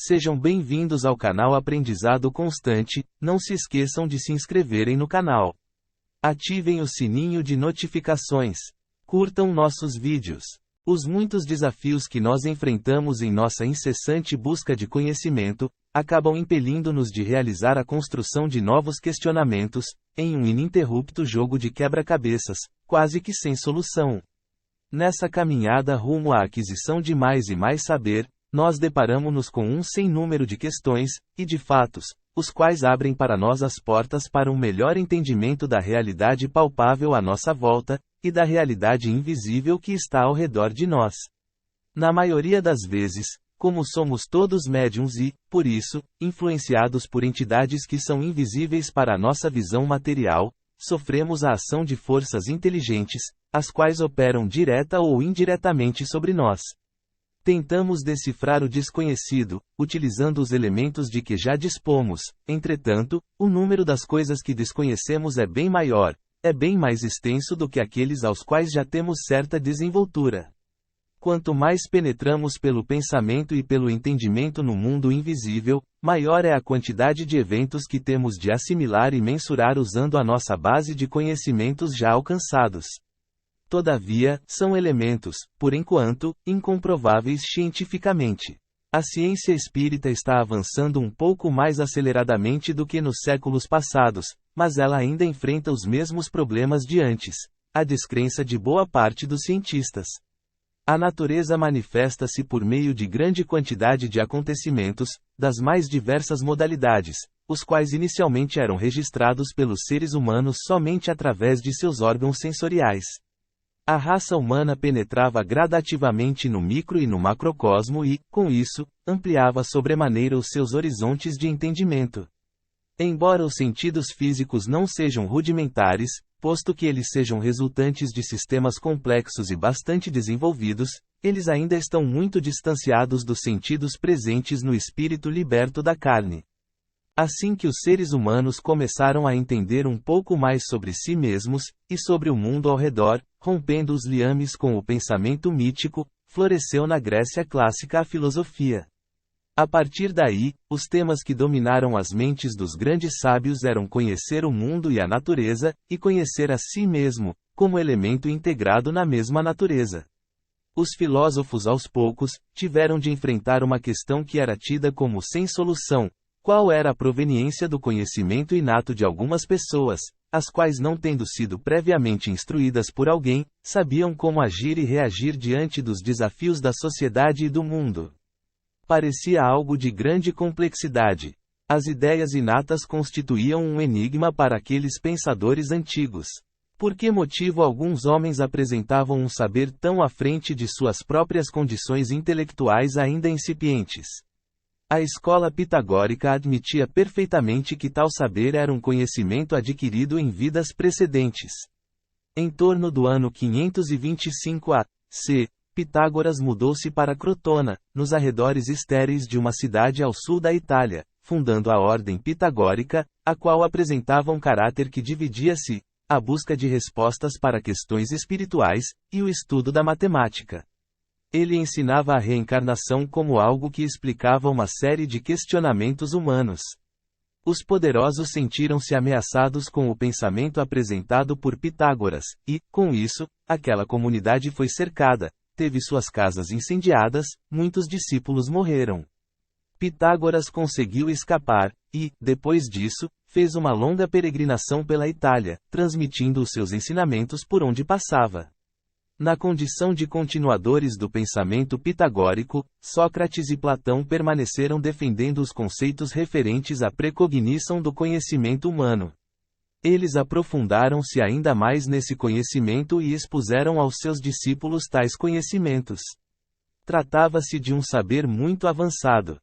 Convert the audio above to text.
Sejam bem-vindos ao canal Aprendizado Constante. Não se esqueçam de se inscreverem no canal. Ativem o sininho de notificações. Curtam nossos vídeos. Os muitos desafios que nós enfrentamos em nossa incessante busca de conhecimento, acabam impelindo-nos de realizar a construção de novos questionamentos, em um ininterrupto jogo de quebra-cabeças, quase que sem solução. Nessa caminhada rumo à aquisição de mais e mais saber, nós deparamo-nos com um sem número de questões, e de fatos, os quais abrem para nós as portas para um melhor entendimento da realidade palpável à nossa volta, e da realidade invisível que está ao redor de nós. Na maioria das vezes, como somos todos médiuns e, por isso, influenciados por entidades que são invisíveis para a nossa visão material, sofremos a ação de forças inteligentes, as quais operam direta ou indiretamente sobre nós. Tentamos decifrar o desconhecido, utilizando os elementos de que já dispomos. Entretanto, o número das coisas que desconhecemos é bem maior, é bem mais extenso do que aqueles aos quais já temos certa desenvoltura. Quanto mais penetramos pelo pensamento e pelo entendimento no mundo invisível, maior é a quantidade de eventos que temos de assimilar e mensurar usando a nossa base de conhecimentos já alcançados. Todavia, são elementos, por enquanto, incomprováveis cientificamente. A ciência espírita está avançando um pouco mais aceleradamente do que nos séculos passados, mas ela ainda enfrenta os mesmos problemas de antes, a descrença de boa parte dos cientistas. A natureza manifesta-se por meio de grande quantidade de acontecimentos, das mais diversas modalidades, os quais inicialmente eram registrados pelos seres humanos somente através de seus órgãos sensoriais. A raça humana penetrava gradativamente no micro e no macrocosmo e, com isso, ampliava sobremaneira os seus horizontes de entendimento. Embora os sentidos físicos não sejam rudimentares, posto que eles sejam resultantes de sistemas complexos e bastante desenvolvidos, eles ainda estão muito distanciados dos sentidos presentes no espírito liberto da carne. Assim que os seres humanos começaram a entender um pouco mais sobre si mesmos, e sobre o mundo ao redor, rompendo os liames com o pensamento mítico, floresceu na Grécia clássica a filosofia. A partir daí, os temas que dominaram as mentes dos grandes sábios eram conhecer o mundo e a natureza, e conhecer a si mesmo, como elemento integrado na mesma natureza. Os filósofos aos poucos, tiveram de enfrentar uma questão que era tida como sem solução: qual era a proveniência do conhecimento inato de algumas pessoas, as quais, não tendo sido previamente instruídas por alguém, sabiam como agir e reagir diante dos desafios da sociedade e do mundo. Parecia algo de grande complexidade. As ideias inatas constituíam um enigma para aqueles pensadores antigos. Por que motivo alguns homens apresentavam um saber tão à frente de suas próprias condições intelectuais ainda incipientes? A escola pitagórica admitia perfeitamente que tal saber era um conhecimento adquirido em vidas precedentes. Em torno do ano 525 a.C., Pitágoras mudou-se para Crotona, nos arredores estéreis de uma cidade ao sul da Itália, fundando a ordem pitagórica, a qual apresentava um caráter que dividia-se: a busca de respostas para questões espirituais, e o estudo da matemática. Ele ensinava a reencarnação como algo que explicava uma série de questionamentos humanos. Os poderosos sentiram-se ameaçados com o pensamento apresentado por Pitágoras, e, com isso, aquela comunidade foi cercada, teve suas casas incendiadas, muitos discípulos morreram. Pitágoras conseguiu escapar, e, depois disso, fez uma longa peregrinação pela Itália, transmitindo os seus ensinamentos por onde passava. Na condição de continuadores do pensamento pitagórico, Sócrates e Platão permaneceram defendendo os conceitos referentes à precognição do conhecimento humano. Eles aprofundaram-se ainda mais nesse conhecimento e expuseram aos seus discípulos tais conhecimentos. Tratava-se de um saber muito avançado.